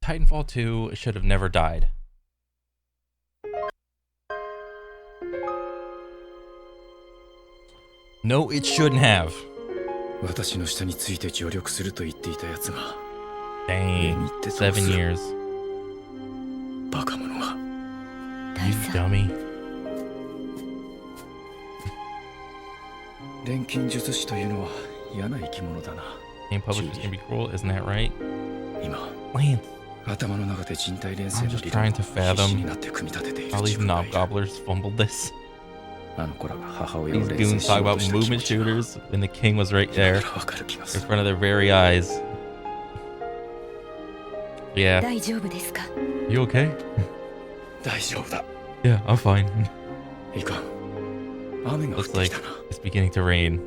Titanfall 2 should have never died. No, it shouldn't have. Dang, 7 years. You dummy. Game publishers can be cruel, isn't that right? Lance. I'm just trying to fathom how these knob gobblers fumbled this. These goons talk about movement shooters when the king was right there in front of their very eyes. Yeah. You okay? Yeah, I'm fine. Looks like it's beginning to rain.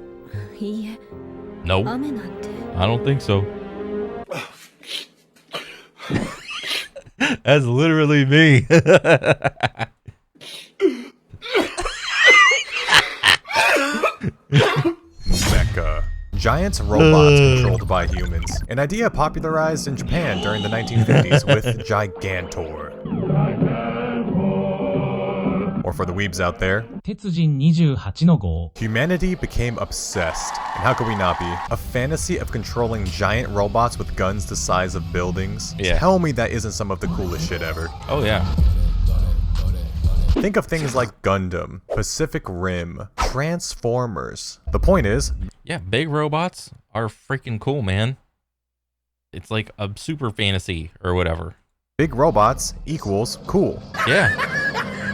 Nope. I don't think so. That's literally me. Mecha. Giant robots controlled by humans. An idea popularized in Japan during the 1950s with Gigantor. Or for the weebs out there, humanity became obsessed. And how could we not be? A fantasy of controlling giant robots with guns the size of buildings? Yeah. Tell me that isn't some of the coolest shit ever. Oh yeah. Think of things like Gundam, Pacific Rim, Transformers. The point is, yeah, big robots are freaking cool, man. It's like a super fantasy or whatever. big robots equals cool. Yeah.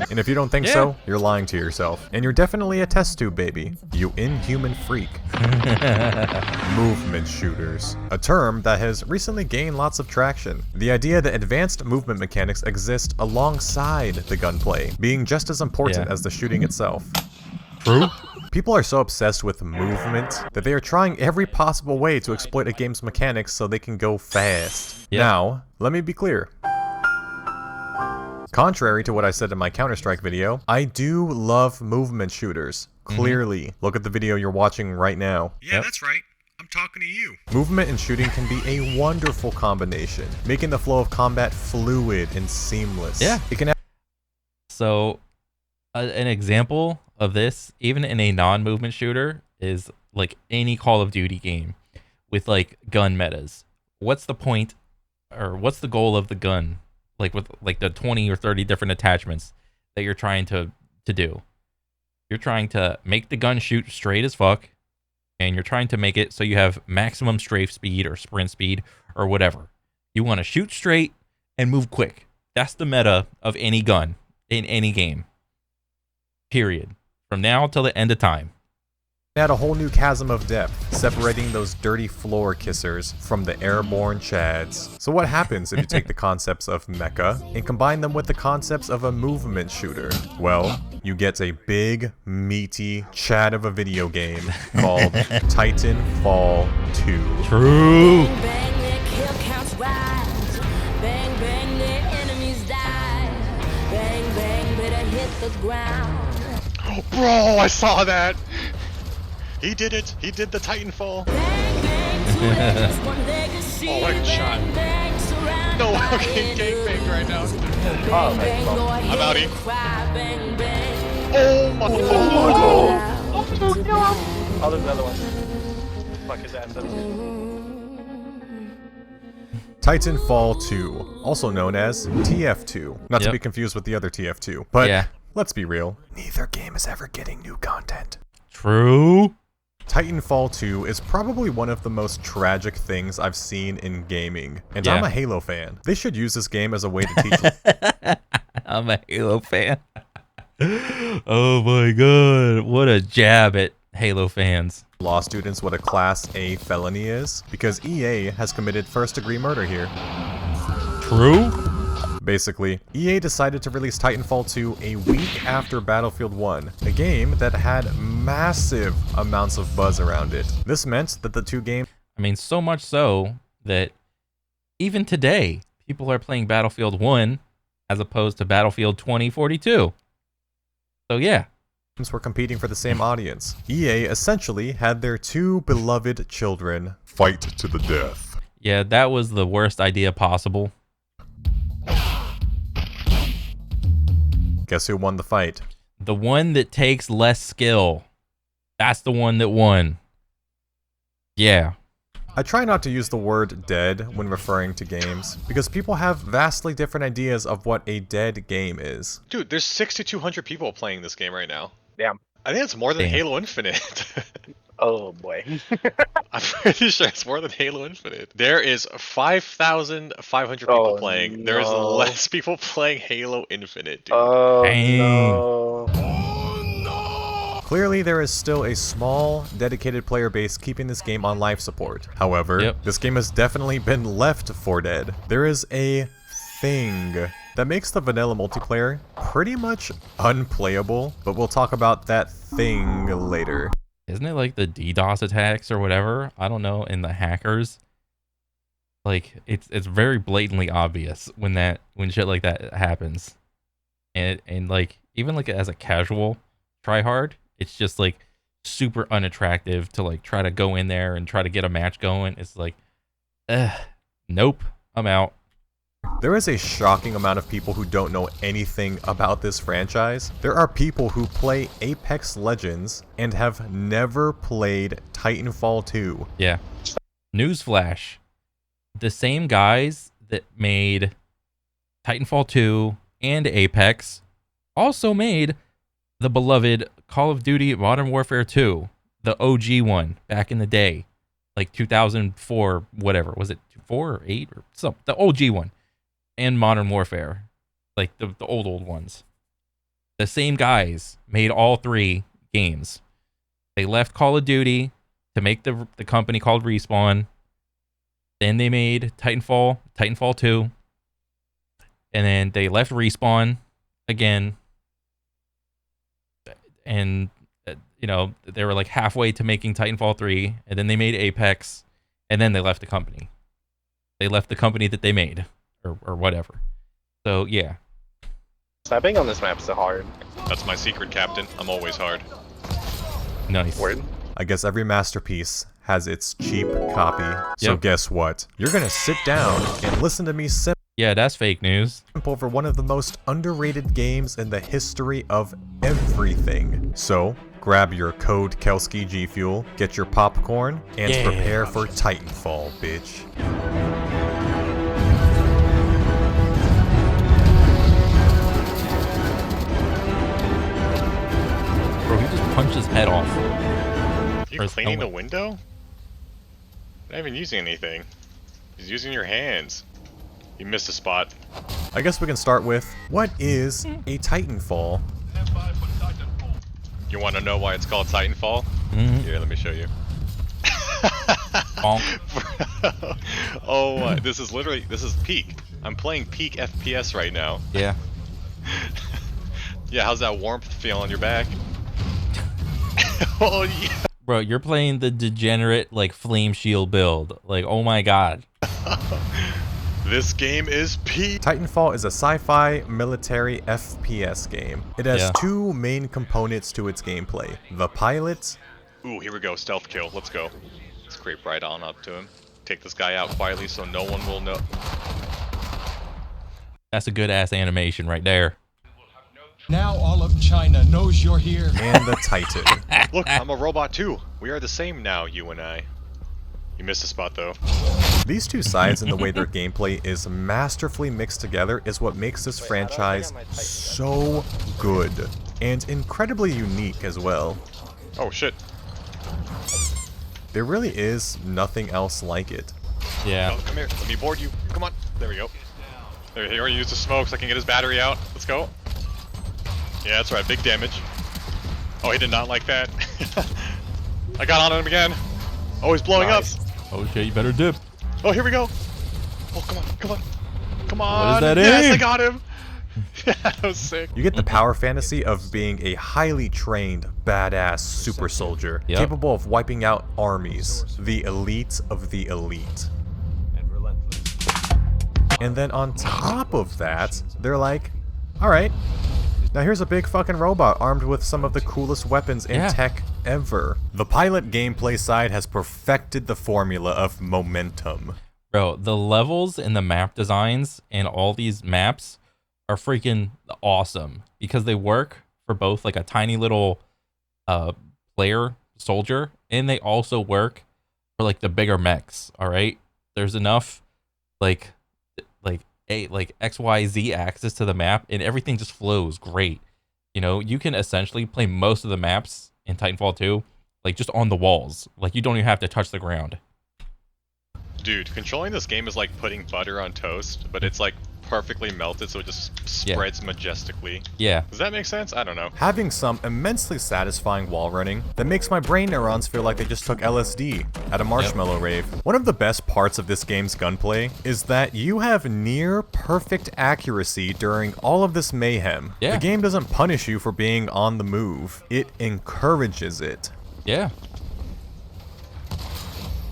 And if you don't think so, you're lying to yourself. And you're definitely a test tube baby, you inhuman freak. Movement shooters. A term that has recently gained lots of traction. The idea that advanced movement mechanics exist alongside the gunplay, being just as important as the shooting itself. True. People are so obsessed with movement that they are trying every possible way to exploit a game's mechanics so they can go fast. Now, let me be clear. Contrary to what I said in my Counter-Strike video, I do love movement shooters. Clearly. Look at the video you're watching right now. Yeah, that's right. I'm talking to you. Movement and shooting can be a wonderful combination, making the flow of combat fluid and seamless. Yeah. It can. So, an example of this, even in a non-movement shooter, is like any Call of Duty game with like gun metas. What's the point, or what's the goal of the gun? Like with like the 20 or 30 different attachments that you're trying to do. You're trying to make the gun shoot straight as fuck, and you're trying to make it so you have maximum strafe speed or sprint speed or whatever. You want to shoot straight and move quick. That's the meta of any gun in any game. Period. From now till the end of time. Add a whole new chasm of depth, separating those dirty floor kissers from the airborne chads. So what happens if you take the concepts of mecha and combine them with the concepts of a movement shooter? Well, you get a big, meaty chad of a video game called Titanfall 2. True. Bang, bang, their kill counts rise. Bang, bang, their enemies die. Bang, bang, better hit the ground. Bro, I saw that! He did it! He did the Titanfall! Bang, bang, two legs, one leg is Oh, what a shot. bang, bang, surround No, by I'm getting it. gangbanged right now. Bang, bang, go ahead I'm outie. and cry. Bang, bang. Oh my god! Oh, there's another one. Fuck his ass up. Titanfall 2, also known as TF2. Not to be confused with the other TF2, but let's be real, neither game is ever getting new content. True. Titanfall 2 is probably one of the most tragic things I've seen in gaming, and I'm a Halo fan. They should use this game as a way to teach. I'm a Halo fan. Oh my god, what a jab at Halo fans. Law students what a Class A felony is, because EA has committed first-degree murder here. True. Basically, EA decided to release Titanfall 2 a week after Battlefield 1, a game that had massive amounts of buzz around it. This meant that the two games... I mean, so much so that even today, people are playing Battlefield 1 as opposed to Battlefield 2042. So yeah. were competing for the same audience. EA essentially had their two beloved children fight to the death. Yeah, that was the worst idea possible. Guess who won the fight? The one that takes less skill. That's the one that won. Yeah. I try not to use the word dead when referring to games, because people have vastly different ideas of what a dead game is. Dude, there's 6,200 people playing this game right now. Damn. I think it's more than Damn. Halo Infinite. Oh boy. I'm pretty sure it's more than Halo Infinite. There is 5,500 people playing. There is no. less people playing Halo Infinite, dude. Oh Dang. no. Clearly, there is still a small, dedicated player base keeping this game on life support. However, Yep. this game has definitely been left for dead. There is a thing that makes the vanilla multiplayer pretty much unplayable, but we'll talk about that thing later. Isn't it like the DDoS attacks or whatever? I don't know. And the hackers. Like it's very blatantly obvious when shit like that happens. And like even like as a casual tryhard, it's just like super unattractive to like try to go in there and try to get a match going. It's like, nope, I'm out. There is a shocking amount of people who don't know anything about this franchise. There are people who play Apex Legends and have never played Titanfall 2. Yeah. Newsflash. The same guys that made Titanfall 2 and Apex also made the beloved Call of Duty Modern Warfare 2, the OG one back in the day, like 2004, whatever. Was it 4 or 8 or something? The OG one. And Modern Warfare, like the old ones. The same guys made all three games. They left Call of Duty to make the company called Respawn. Then they made Titanfall 2. And then they left Respawn again. And, they were like halfway to making Titanfall 3. And then they made Apex. And then they left the company. They left the company that they made. Or whatever. So, yeah. Sniping on this map is so hard. That's my secret, Captain. I'm always hard. Nice. Word. I guess every masterpiece has its cheap copy. So Yep. guess what? You're gonna sit down and listen to me simp Yeah, that's fake news. over one of the most underrated games in the history of everything. So, grab your Code Kelski G Fuel, get your popcorn, and Yeah. prepare for Titanfall, bitch. Bro, he just punched his head off. You Press cleaning the helmet. window? Not even using anything. He's using your hands. You missed a spot. I guess we can start with, what is a Titanfall? You want to know why it's called Titanfall? Mhm. Here, let me show you. Bonk. Oh my, this is peak. I'm playing peak FPS right now. Yeah. Yeah, how's that warmth feel on your back? Oh yeah. Bro, you're playing the degenerate, like, flame shield build. Like, oh my god. This game is peak. Titanfall is a sci-fi military FPS game. It has Yeah. two main components to its gameplay. The pilot, Ooh, here we go, stealth kill. Let's go. Let's creep right on up to him. Take this guy out quietly so no one will know. That's a good ass animation right there. Now all of China knows you're here. and the Titan. Look, I'm a robot too. We are the same now, you and I. You missed a spot though. These two sides and the way their gameplay is masterfully mixed together is what makes this franchise so good and incredibly unique as well. Oh shit. There really is nothing else like it. Yeah. Oh, come here. Let me board you. Come on. There we go. There, here, use the smoke so I can get his battery out. Let's go. Yeah, that's right. Big damage. Oh, he did not like that. I got on him again. Oh, he's blowing Nice. up. Oh shit, you better dip. Oh, here we go. Oh, come on. Come on. Come on. What is that Yes, aim? I got him. Yeah, that was sick. You get the power fantasy of being a highly trained, badass super soldier, Yep. capable of wiping out armies, the elite of the elite. And then on top of that, they're like, alright, now here's a big fucking robot armed with some of the coolest weapons and Yeah. tech ever. The pilot gameplay side has perfected the formula of momentum. Bro, the levels and the map designs and all these maps are freaking awesome because they work for both like a tiny little player soldier, and they also work for like the bigger mechs. All right, there's enough like XYZ access to the map, and everything just flows great. You know, you can essentially play most of the maps in Titanfall 2 like just on the walls. Like you don't even have to touch the ground. Dude, controlling this game is like putting butter on toast, but it's like perfectly melted so it just spreads majestically. Yeah. Does that make sense? I don't know. Having some immensely satisfying wall running that makes my brain neurons feel like they just took LSD at a marshmallow rave. One of the best parts of this game's gunplay is that you have near perfect accuracy during all of this mayhem. Yeah. The game doesn't punish you for being on the move, it encourages it. Yeah.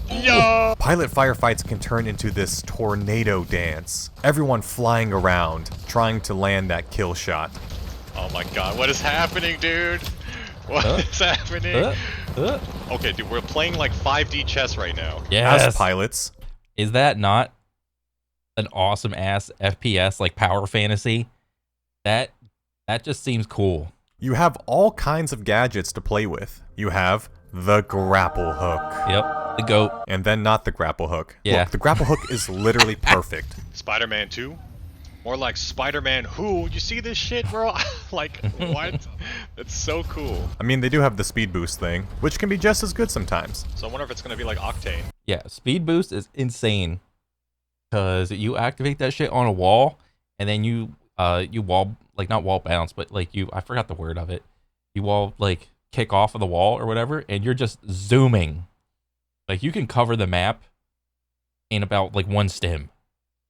Yo! Pilot firefights can turn into this tornado dance. Everyone flying around, trying to land that kill shot. Oh my god, what is happening, dude? What is happening? Okay, dude, we're playing like 5D chess right now. Yes. As pilots, Is that not an awesome ass FPS like power fantasy? That just seems cool. you have all kinds of gadgets to play with. You have the grapple hook. Yep, the goat. And then not the grapple hook. Yeah. Look, the grapple hook is literally perfect. Spider-Man 2? More like Spider-Man who? You see this shit, bro? Like, what? That's so cool. I mean, they do have the speed boost thing, which can be just as good sometimes. So I wonder if it's gonna be like Octane. Yeah, speed boost is insane because you activate that shit on a wall, and then you wall, like, not wall bounce, but like I forgot the word of it. You wall like kick off of the wall or whatever, and you're just zooming. Like you can cover the map in about like one stim.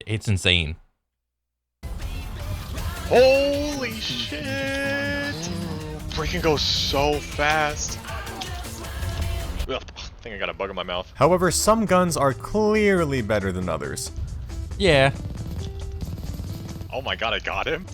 It's insane. Holy shit! Freaking goes so fast. Ugh, I think I got a bug in my mouth. However, some guns are clearly better than others. Yeah. Oh my god, I got him.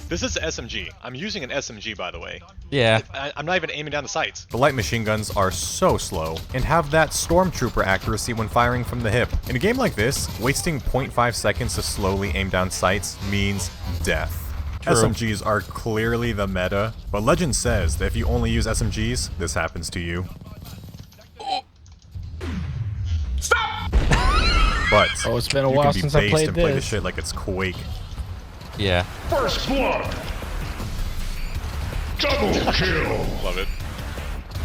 This is SMG. I'm using an SMG, by the way. Yeah. I'm not even aiming down the sights. The light machine guns are so slow and have that stormtrooper accuracy when firing from the hip. In a game like this, wasting 0.5 seconds to slowly aim down sights means death. True. SMGs are clearly the meta, but legend says that if you only use SMGs, this happens to you. But Oh, it's been a you while can be since I based played and play this this. shit like it's Quake. Yeah. First blood. Double kill. Love it.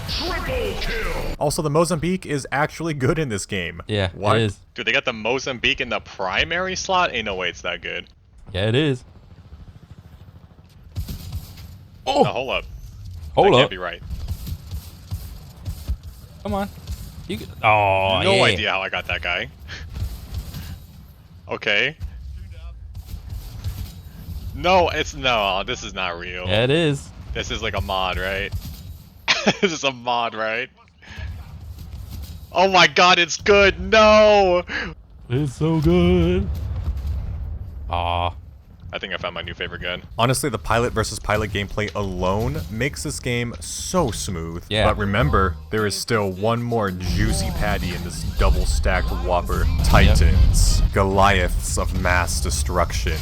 Triple kill. Also, the Mozambique is actually good in this game. Yeah, What? it is. Dude, they got the Mozambique in the primary slot? Ain't no way it's that good. Yeah, it is. Oh, hold up. Hold that up. can't be right. Come on. Oh, No yeah. idea how I got that guy. Okay. No, this is not real. Yeah, it is. This is like a mod, right? This is a mod, right? Oh my god, it's good! No! It's so good. Aw. I think I found my new favorite gun. Honestly, the pilot versus pilot gameplay alone makes this game so smooth. Yeah. But remember, there is still one more juicy patty in this double-stacked whopper. Titans, Goliaths of mass destruction.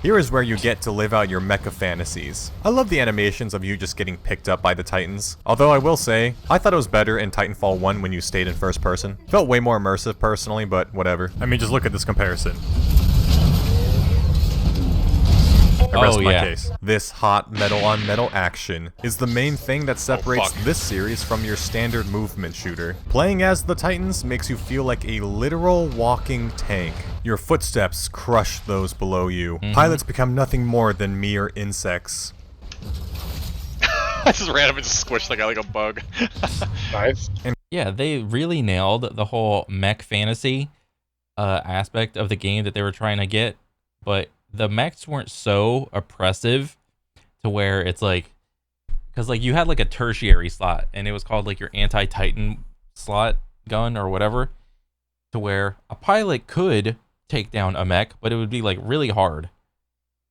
Here is where you get to live out your mecha fantasies. I love the animations of you just getting picked up by the Titans. Although I will say, I thought it was better in Titanfall 1 when you stayed in first person. Felt way more immersive personally, but whatever. I mean, just look at this comparison. I rest my case. This hot metal-on-metal action is the main thing that separates fuck. this series from your standard movement shooter. Playing as the Titans makes you feel like a literal walking tank. Your footsteps crush those below you. Pilots become nothing more than mere insects. I just randomly just squished that guy like a bug. Nice. Yeah, they really nailed the whole mech fantasy aspect of the game that they were trying to get, but the mechs weren't so oppressive to where it's like, because like you had like a tertiary slot and it was called like your anti-Titan slot gun or whatever, to where a pilot could take down a mech, but it would be like really hard.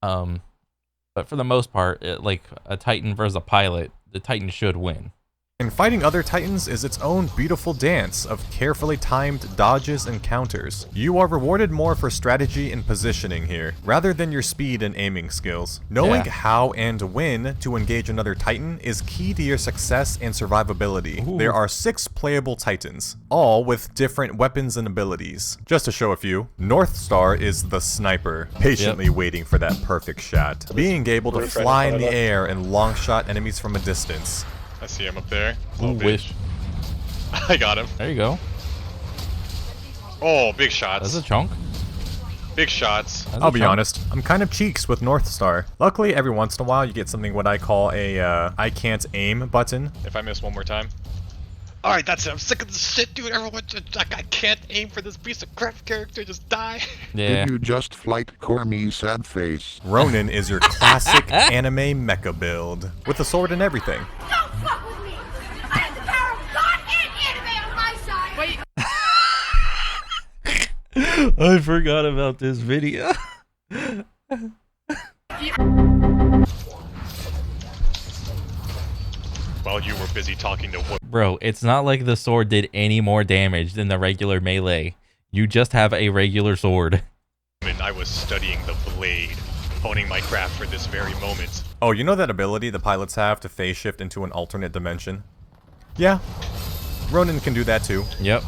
But for the most part, like a Titan versus a pilot, the Titan should win. And fighting other Titans is its own beautiful dance of carefully timed dodges and counters. You are rewarded more for strategy and positioning here, rather than your speed and aiming skills. Knowing how and when to engage another Titan is key to your success and survivability. Ooh. There are 6 playable Titans, all with different weapons and abilities. Just to show a few, North Star is the sniper, patiently waiting for that perfect shot. Being able to fly in the air and long shot enemies from a distance. I see him up there. Ooh, Little bitch. I got him. There you go. Oh, big shots. That's a chunk. Big shots. That's a I'll be chunk. honest, I'm kind of cheeks with North Star. Luckily, every once in a while you get something what I call a I can't aim button. If I miss one more time. Alright, that's it. I'm sick of this shit, dude. Everyone just, like, I can't aim for this piece of crap character. Just die. Yeah. Did you just flight Cormy sad face? Ronin is your classic anime mecha build, with a sword and everything. Don't fuck with me! I have the power of God and anime on my side! Wait. I forgot about this video. While you were busy talking to women. Bro, it's not like the sword did any more damage than the regular melee. You just have a regular sword. I was studying the blade, honing my craft for this very moment. Oh, you know that ability the pilots have to phase shift into an alternate dimension? Yeah, Ronin can do that too. Yep.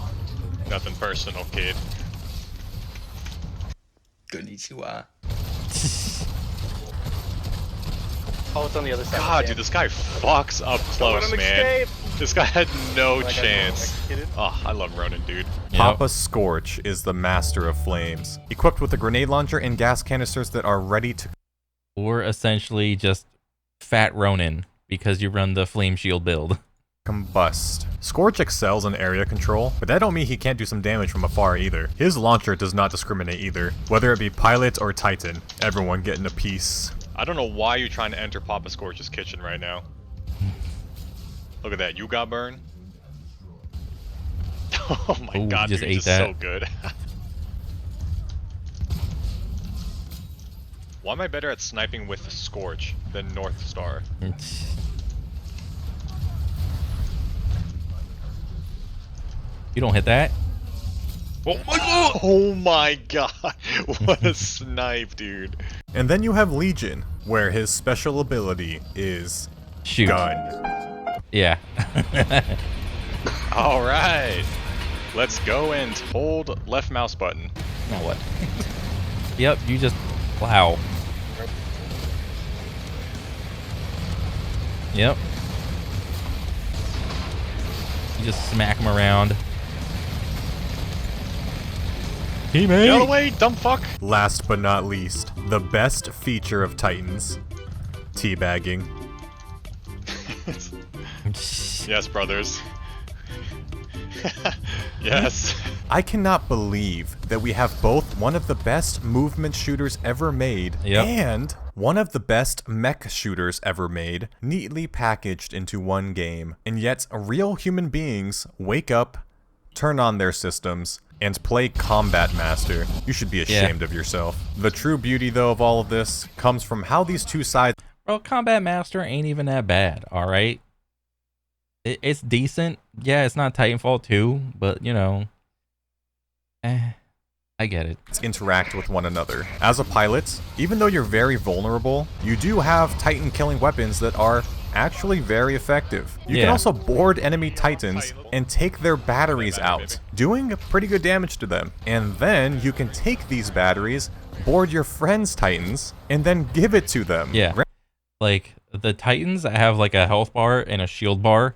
Nothing personal, kid. Konnichiwa. Oh, it's on the other side. God, dude, this guy fucks up close, man. This guy had no chance. Oh, I love Ronin, dude. Yep. Papa Scorch is the master of flames, equipped with a grenade launcher and gas canisters that are ready to Or essentially just Fat Ronin, because you run the Flame Shield build. combust. Scorch excels in area control, but that don't mean he can't do some damage from afar either. His launcher does not discriminate either, whether it be pilot or Titan, everyone getting a piece. I don't know why you're trying to enter Papa Scorch's kitchen right now. Look at that, you got burned. Oh my Ooh, god, you just dude, ate just that. so good. Why am I better at sniping with Scorch than North Star? You don't hit that? Oh my god! Oh my god! What a snipe, dude. And then you have Legion, where his special ability is Shoot. gun. Yeah. Alright. Let's go and hold left mouse button. Now what? Yep, you just plow. Yep. You just smack him around. Get out of the way, dumb fuck! Last but not least, the best feature of Titans, teabagging. Yes, brothers. Yes. I cannot believe that we have both one of the best movement shooters ever made Yep. and one of the best mech shooters ever made, neatly packaged into one game. And yet, real human beings wake up, turn on their systems, and play Combat Master. You should be ashamed of yourself. The true beauty, though, of all of this comes from how these two sides Bro, Combat Master ain't even that bad, alright? It's decent. Yeah, it's not Titanfall 2, but, you know. I get it. interact with one another. As a pilot, even though you're very vulnerable, you do have Titan killing weapons that are actually very effective. You can Yeah. also board enemy Titans and take their batteries out, doing pretty good damage to them. And then you can take these batteries, board your friends' Titans, and then give it to them. Yeah. Like, the Titans have, like, a health bar and a shield bar.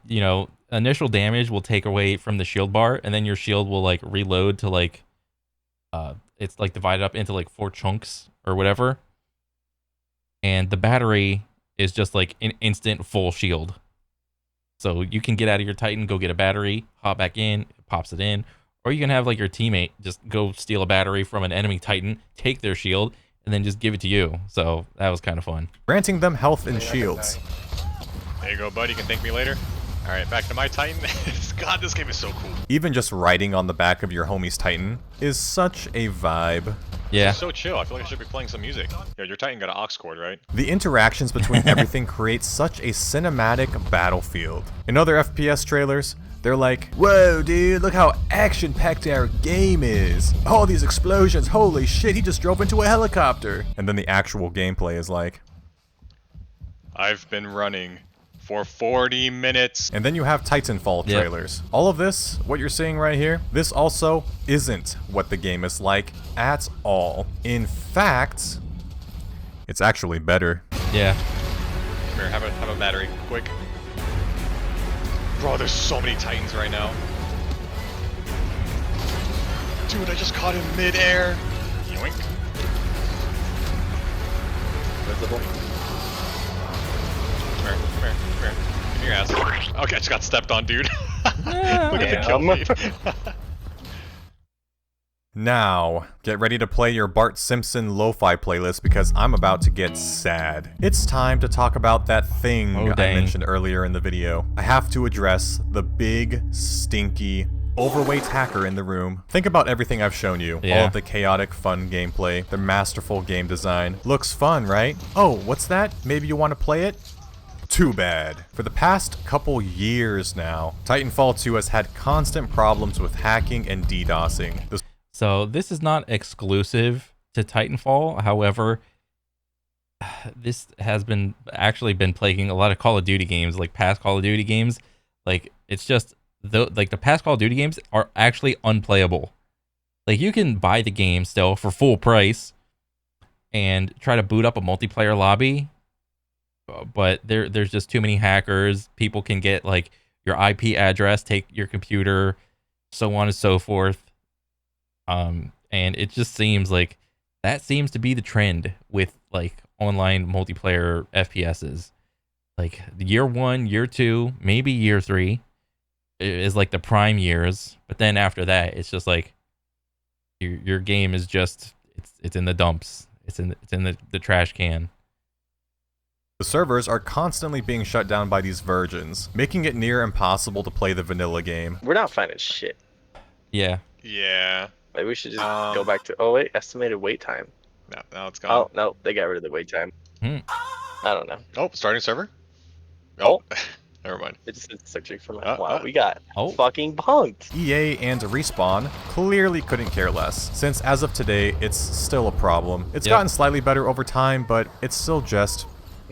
You know, initial damage will take away from the shield bar, and then your shield will, like, reload to, like, it's, like, divided up into, like, 4 chunks or whatever. And the battery is just, like, an instant full shield. So you can get out of your Titan, go get a battery, hop back in, it pops it in. Or you can have, like, your teammate just go steal a battery from an enemy Titan, take their shield, and then just give it to you. So that was kind of fun. Granting them health and shields. There you go, bud. You can thank me later. Alright, back to my Titan. God, this game is so cool. Even just riding on the back of your homie's Titan is such a vibe. Yeah. It's so chill. I feel like I should be playing some music. Yeah, your Titan got an aux cord, right? The interactions between everything create such a cinematic battlefield. In other FPS trailers, they're like, whoa dude, look how action-packed our game is. All these explosions, holy shit, he just drove into a helicopter. And then the actual gameplay is like, I've been running for 40 minutes. and then you have Titanfall trailers. All of this, what you're seeing right here, this also isn't what the game is like at all. In fact, it's actually better. Yeah. Come here, have a battery, quick. Bro, there's so many Titans right now. Dude, I just caught him mid-air. Yoink. Visible. Come here. Give me your ass. Okay, I just got stepped on, dude. Look at the kill feed. Now, get ready to play your Bart Simpson lo-fi playlist because I'm about to get sad. It's time to talk about that thing I mentioned earlier in the video. I have to address the big, stinky, overweight hacker in the room. Think about everything I've shown you. All of the chaotic, fun gameplay, the masterful game design. Looks fun, right? Oh, what's that? Maybe you want to play it? Too bad. For the past couple years now, Titanfall 2 has had constant problems with hacking and DDoSing. So this is not exclusive to Titanfall. However, this has been plaguing a lot of Call of Duty games, like past Call of Duty games. Like it's just the past Call of Duty games are actually unplayable. Like you can buy the game still for full price and try to boot up a multiplayer lobby, but there's just too many hackers. People can get like your IP address, take your computer, so on and so forth. And it just seems like that seems to be the trend with like online multiplayer FPSs. Like year 1, year 2, maybe year 3 is like the prime years, but then after that, it's just like your game is just it's in the dumps. It's in the trash can. The servers are constantly being shut down by these virgins, making it near impossible to play the vanilla game. We're not finding shit. Yeah. Yeah. Maybe we should just go back to. Oh wait, estimated wait time. No, it's gone. Oh no, they got rid of the wait time. I don't know. Oh, starting server? Oh. Never mind. It just said searching for my. Wow, we got fucking punked. EA and Respawn clearly couldn't care less, since as of today, it's still a problem. It's gotten slightly better over time, but it's still just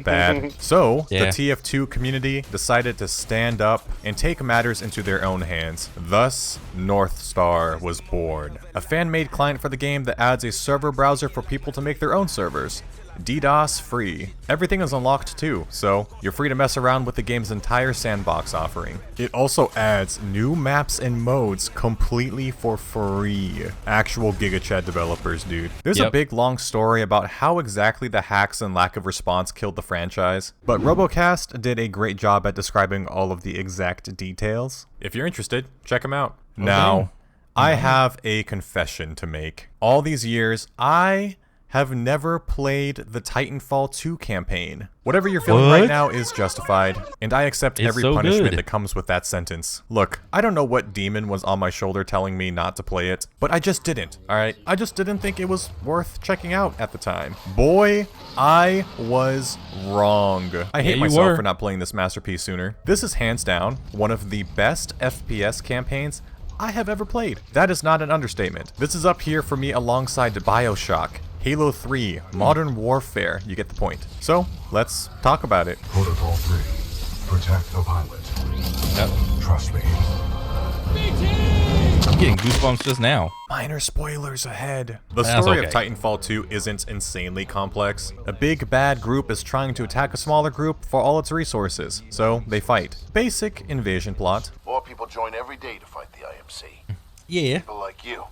bad. So, the TF2 community decided to stand up and take matters into their own hands. Thus, North Star was born. A fan-made client for the game that adds a server browser for people to make their own servers. DDoS free. Everything is unlocked too, so you're free to mess around with the game's entire sandbox offering. It also adds new maps and modes completely for free. Actual GigaChat developers, dude. There's a big long story about how exactly the hacks and lack of response killed the franchise, but Robocast did a great job at describing all of the exact details. If you're interested, check them out. Now, I have a confession to make. All these years, I have never played the Titanfall 2 campaign. Whatever you're feeling right now is justified, and I accept every punishment that comes with that sentence. Look, I don't know what demon was on my shoulder telling me not to play it, but I just didn't, alright? I just didn't think it was worth checking out at the time. Boy, I was wrong. I hate myself for not playing this masterpiece sooner. This is hands down one of the best FPS campaigns I have ever played. That is not an understatement. This is up here for me alongside BioShock, Halo 3, Modern Warfare, you get the point. So, let's talk about it. Protocol 3. Protect the pilot. Trust me. I'm getting goosebumps just now. Minor spoilers ahead. The story of Titanfall 2 isn't insanely complex. A big bad group is trying to attack a smaller group for all its resources, so they fight. Basic invasion plot. More people join every day to fight the IMC. Yeah. People like you.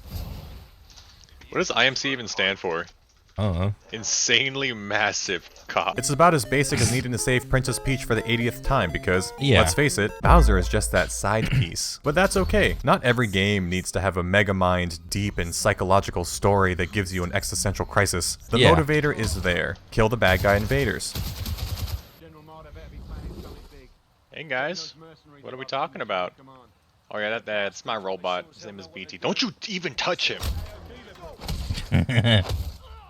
What does IMC even stand for? Insanely massive cop. It's about as basic as needing to save Princess Peach for the 80th time because, let's face it, Bowser is just that side piece. But that's okay. Not every game needs to have a megamind, deep and psychological story that gives you an existential crisis. The motivator is there. Kill the bad guy invaders. Hey guys, what are we talking about? Oh yeah, that's my robot. His name is BT. Don't you even touch him!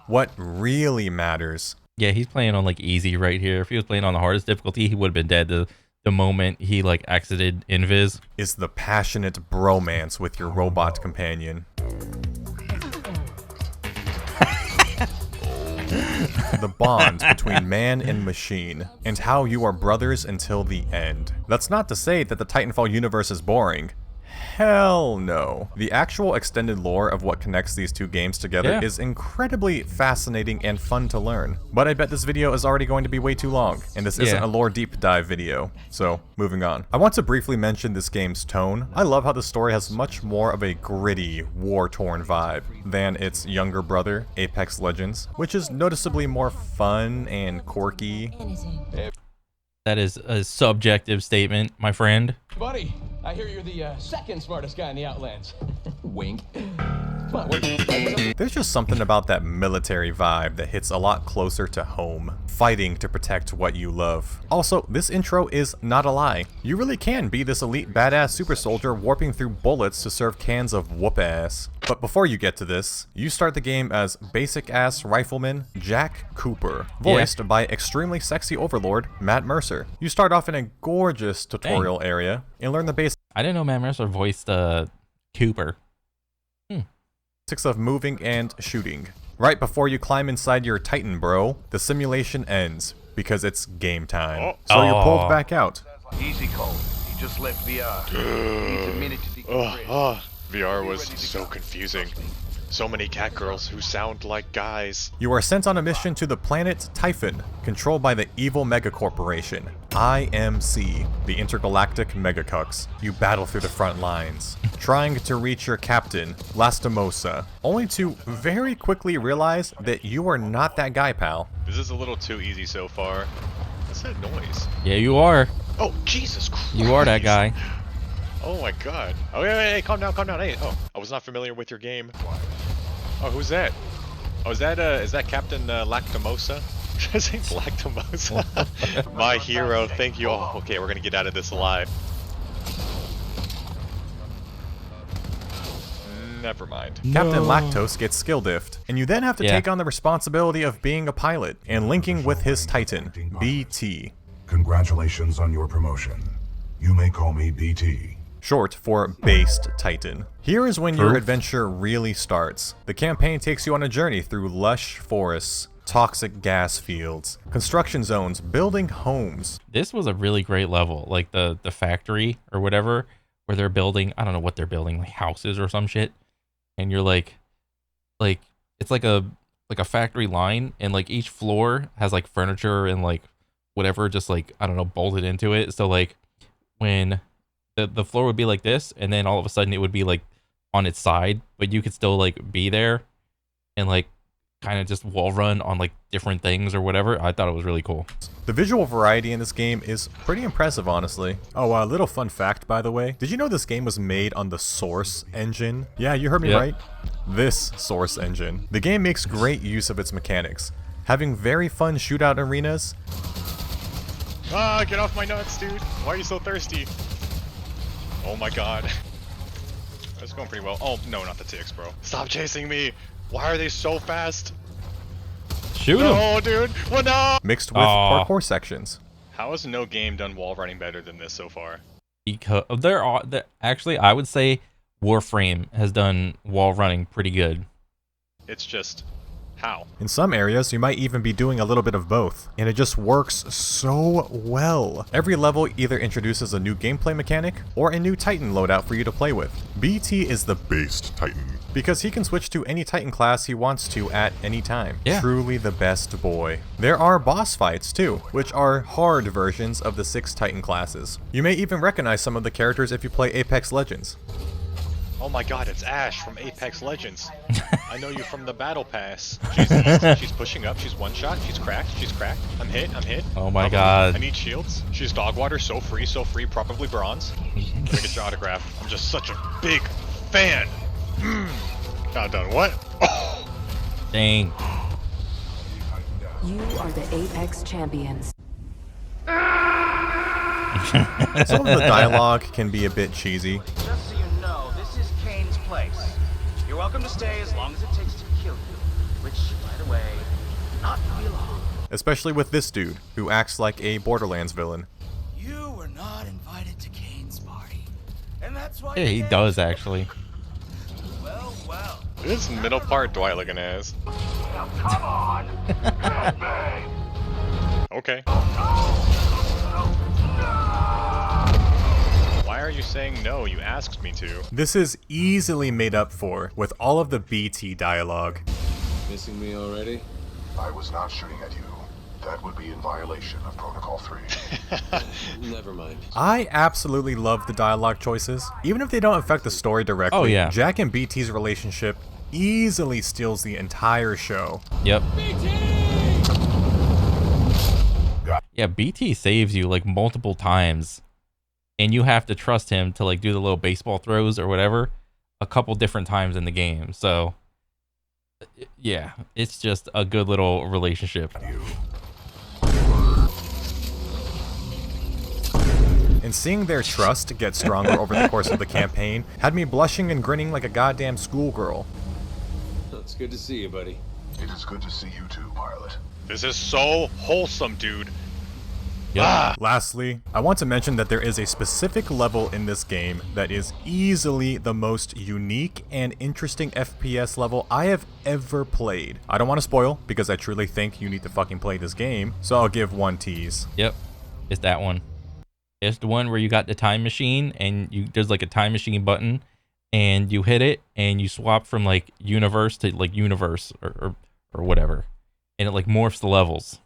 What really matters. Yeah, he's playing on like easy right here. If he was playing on the hardest difficulty, he would have been dead the moment he like exited invis. Is the passionate bromance with your robot companion. The bond between man and machine, and how you are brothers until the end. That's not to say that the Titanfall universe is boring. Hell no. The actual extended lore of what connects these two games together is incredibly fascinating and fun to learn. But I bet this video is already going to be way too long, and this isn't a lore deep dive video. So, moving on. I want to briefly mention this game's tone. I love how the story has much more of a gritty, war-torn vibe than its younger brother, Apex Legends, which is noticeably more fun and quirky. That is a subjective statement, my friend. Buddy, I hear you're the second smartest guy in the Outlands. Wink. Come on, there's just something about that military vibe that hits a lot closer to home. Fighting to protect what you love. Also, this intro is not a lie. You really can be this elite badass super soldier warping through bullets to serve cans of whoop ass. But before you get to this, you start the game as basic ass rifleman Jack Cooper, voiced by extremely sexy overlord Matt Mercer. You start off in a gorgeous tutorial area and learn the basics. I didn't know Matt Mercer voiced Cooper. Of moving and shooting. Right before you climb inside your Titan, bro, the simulation ends because it's game time. So you're pulled back out. Easy, Cole. You just left VR. Needs a minute to decompress. VR was so confusing. So many cat girls who sound like guys. You are sent on a mission to the planet Typhon, controlled by the evil megacorporation, IMC, the Intergalactic Megacucks. You battle through the front lines, trying to reach your captain, Lastimosa, only to very quickly realize that you are not that guy, pal. This is a little too easy so far. What's that noise? Yeah, you are. Oh, Jesus Christ. You are that guy. Oh my god. Oh, hey, calm down, calm down. Hey, I was not familiar with your game. Oh, who's that? Oh, is that Captain Lactimosa? Should I say Lactimosa? My hero, thank you. Oh, okay, we're gonna get out of this alive. Never mind. Captain Lactose gets skill diffed, and you then have to take on the responsibility of being a pilot and linking with his Titan, BT. Congratulations on your promotion. You may call me BT. Short for Based Titan. Here is when your adventure really starts. The campaign takes you on a journey through lush forests, toxic gas fields, construction zones, building homes. This was a really great level, like the factory or whatever, where they're building, I don't know what they're building, like houses or some shit. And you're like it's like a factory line, and like each floor has like furniture and like whatever just like, I don't know, bolted into it. So like when the floor would be like this, and then all of a sudden it would be like on its side, but you could still like be there and like kind of just wall run on like different things or whatever. I thought it was really cool. The visual variety in this game is pretty impressive, honestly. Oh, a little fun fact, by the way. Did you know this game was made on the Source engine? Yeah, you heard me right. This Source engine. The game makes great use of its mechanics, having very fun shootout arenas. Ah, get off my nuts, dude. Why are you so thirsty? Oh my god. That's going pretty well. Oh, no, not the ticks, bro. Stop chasing me. Why are they so fast? Shoot him. No, dude. Well, no. Mixed with parkour sections. How has no game done wall running better than this so far? Because actually, I would say Warframe has done wall running pretty good. It's just... how? In some areas, you might even be doing a little bit of both, and it just works so well. Every level either introduces a new gameplay mechanic or a new Titan loadout for you to play with. BT is the Based Titan, because he can switch to any Titan class he wants to at any time. Yeah. Truly the best boy. There are boss fights too, which are hard versions of the 6 Titan classes. You may even recognize some of the characters if you play Apex Legends. Oh my god, it's Ash from Apex Legends. I know you from the Battle Pass. She's pushing up, she's one shot, she's cracked. I'm hit. Oh my god. I need shields. She's dog water, so free, probably bronze. Can I get your autograph? I'm just such a big fan. Countdown, what? Oh. Dang. You are the Apex champions. Some of the dialogue can be a bit cheesy. Just so you know, this is Kane's place. You're welcome to stay as long as it takes to kill you. Which, by the way, not be long. Especially with this dude, who acts like a Borderlands villain. You were not invited to Kane's party. And that's why Yeah, he does actually. Well, well. This middle part Dwight looking ass. Now come on! Hit me! Okay. Why are you saying no? You asked me to. This is easily made up for with all of the BT dialogue. Missing me already? I was not shooting at you. That would be in violation of Protocol 3. Never mind. I absolutely love the dialogue choices. Even if they don't affect the story directly, Oh, yeah. Jack and BT's relationship easily steals the entire show. Yep. Yeah, BT saves you like multiple times, and you have to trust him to like do the little baseball throws or whatever a couple different times in the game. So yeah, it's just a good little relationship. And seeing their trust get stronger over the course of the campaign had me blushing and grinning like a goddamn schoolgirl. It's good to see you, buddy. It is good to see you too, pilot. This is so wholesome, dude. Yeah. Lastly, I want to mention that there is a specific level in this game that is easily the most unique and interesting FPS level I have ever played. I don't want to spoil, because I truly think you need to fucking play this game, so I'll give one tease. Yep, it's that one. It's the one where you got the time machine, and there's like a time machine button, and you hit it, and you swap from like universe to like universe or whatever, and it like morphs the levels.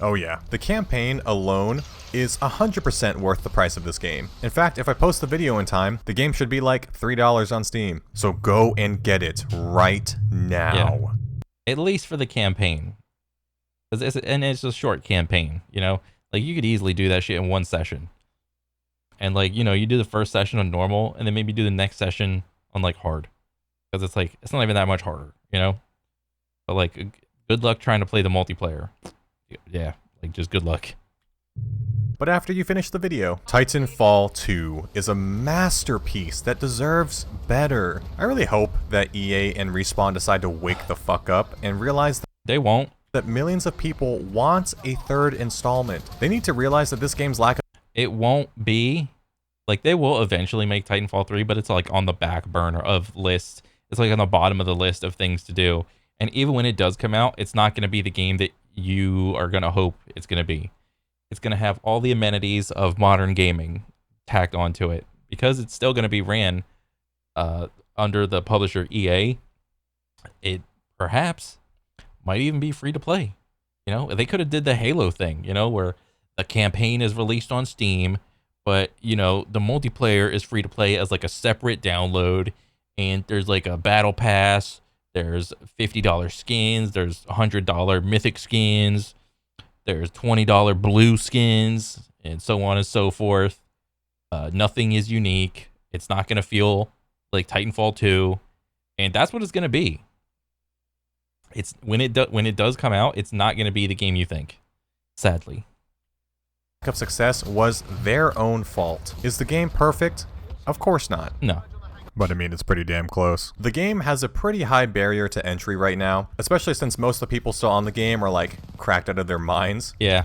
Oh yeah, the campaign alone is 100% worth the price of this game. In fact, if I post the video in time, the game should be like $3 on Steam. So go and get it right now. Yeah. At least for the campaign. And it's a short campaign, you know? Like, you could easily do that shit in one session. And like, you know, you do the first session on normal, and then maybe do the next session on like hard. Because it's like, it's not even that much harder, you know? But like, good luck trying to play the multiplayer. Yeah, like just good luck. But after you finish the video, Titanfall 2 is a masterpiece that deserves better. I really hope that EA and Respawn decide to wake the fuck up and realize that they won't. That millions of people want a third installment. They need to realize that this game's lack of... It won't be. Like, they will eventually make Titanfall 3, but it's like on the back burner of lists. It's like on the bottom of the list of things to do. And even when it does come out, it's not going to be the game that you are going to hope it's going to be. It's going to have all the amenities of modern gaming tacked onto it, because it's still going to be ran under the publisher EA. It perhaps might even be free to play. You know, they could have did the Halo thing, you know, where the campaign is released on Steam, but you know, the multiplayer is free to play as like a separate download, and there's like a battle pass. There's $50 skins, there's $100 mythic skins, there's $20 blue skins, and so on and so forth. Nothing is unique. It's not going to feel like Titanfall 2, and that's what it's going to be. It's when it does come out, it's not going to be the game you think, sadly. Of success was their own fault. Is the game perfect? Of course not. No. But I mean, it's pretty damn close. The game has a pretty high barrier to entry right now, especially since most of the people still on the game are like cracked out of their minds. Yeah.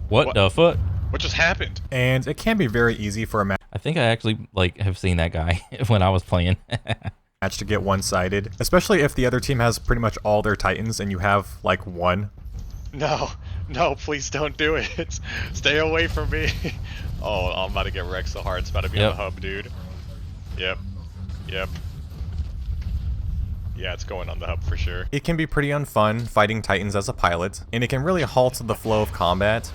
What the fuck? What just happened? And it can be very easy for a match. I think I actually like have seen that guy when I was playing. Match to get one-sided, especially if the other team has pretty much all their Titans and you have like one. No, please don't do it. Stay away from me. Oh, I'm about to get wrecked so hard. It's about to be on the hub, dude. Yep. Yeah, it's going on the hub for sure. It can be pretty unfun fighting Titans as a pilot, and it can really halt the flow of combat.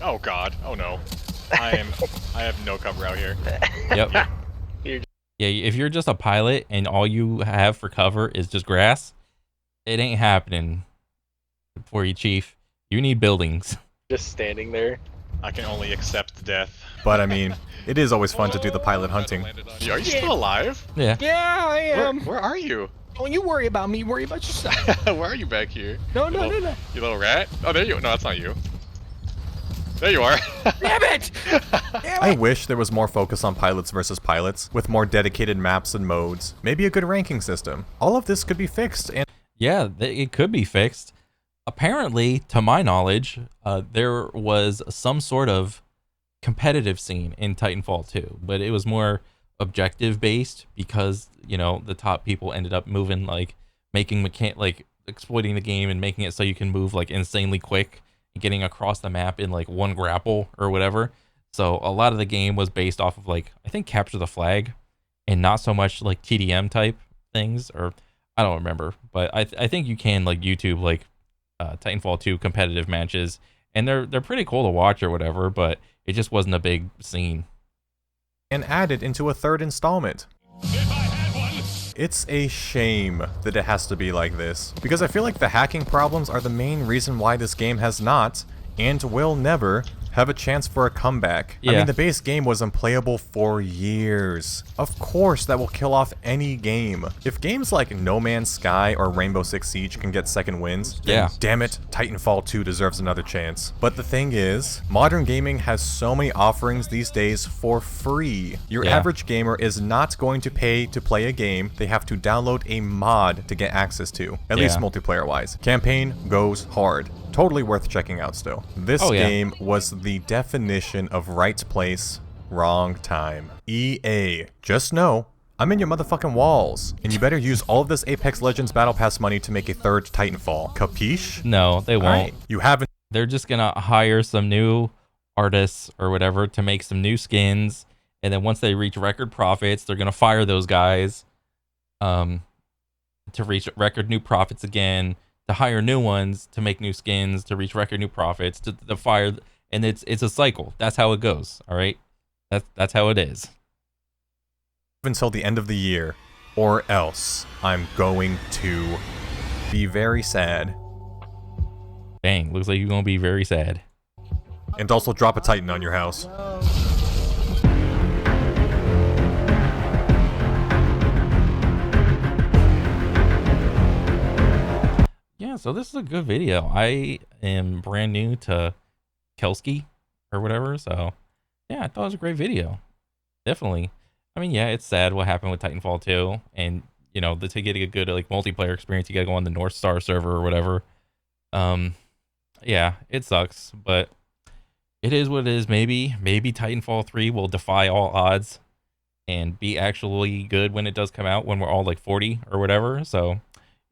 Oh god, oh no. I have no cover out here. Yep. Yeah, if you're just a pilot and all you have for cover is just grass, it ain't happening for you, Chief. You need buildings. Just standing there. I can only accept death. But I mean, it is always fun to do the pilot hunting. Are you still alive? Yeah. Yeah, I am. Where are you? Don't you worry about me. Worry about yourself. Where are you back here? No. You little rat? Oh, there you go. No, that's not you. There you are. Damn it! I wish there was more focus on pilots versus pilots, with more dedicated maps and modes. Maybe a good ranking system. All of this could be fixed, and yeah, it could be fixed. Apparently, to my knowledge, there was some sort of competitive scene in Titanfall 2, but it was more objective based because, you know, the top people ended up moving, like making exploiting the game and making it so you can move like insanely quick and getting across the map in like one grapple or whatever. So a lot of the game was based off of like, I think, capture the flag and not so much like TDM type things, or I don't remember, but I think you can like YouTube like Titanfall 2 competitive matches, and they're pretty cool to watch or whatever, but it just wasn't a big scene. And added into a third installment. It's a shame that it has to be like this, because I feel like the hacking problems are the main reason why this game has not, and will never, have a chance for a comeback. Yeah. I mean, the base game was unplayable for years. Of course, that will kill off any game. If games like No Man's Sky or Rainbow Six Siege can get second wins, then yeah, damn it, Titanfall 2 deserves another chance. But the thing is, modern gaming has so many offerings these days for free. Your average gamer is not going to pay to play a game they have to download a mod to get access to, at least multiplayer-wise. Campaign goes hard. Totally worth checking out still. This game was the definition of right place, wrong time. EA, just know, I'm in your motherfucking walls, and you better use all of this Apex Legends Battle Pass money to make a third Titanfall. Capiche? No, they won't. Right. You haven't. They're just gonna hire some new artists or whatever to make some new skins, and then once they reach record profits, they're gonna fire those guys to reach record new profits again, to hire new ones to make new skins, to reach record new profits, to fire, and it's a cycle. That's how it goes. All right, that's how it is. Until the end of the year, or else I'm going to be very sad. Dang, looks like you're gonna be very sad. And also drop a Titan on your house. Yeah, so this is a good video. I am brand new to Kelski or whatever, so yeah, I thought it was a great video. Definitely. I mean, yeah, it's sad what happened with Titanfall 2, and you know, to get a good like multiplayer experience, you gotta go on the North Star server or whatever. Yeah, it sucks, but it is what it is. Maybe Titanfall 3 will defy all odds and be actually good when it does come out, when we're all like 40 or whatever. So,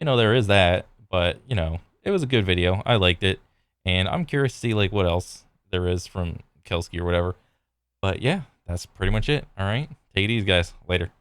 you know, there is that. But, you know, it was a good video. I liked it. And I'm curious to see, like, what else there is from Kelski or whatever. But, yeah, that's pretty much it. All right. Take it easy, guys. Later.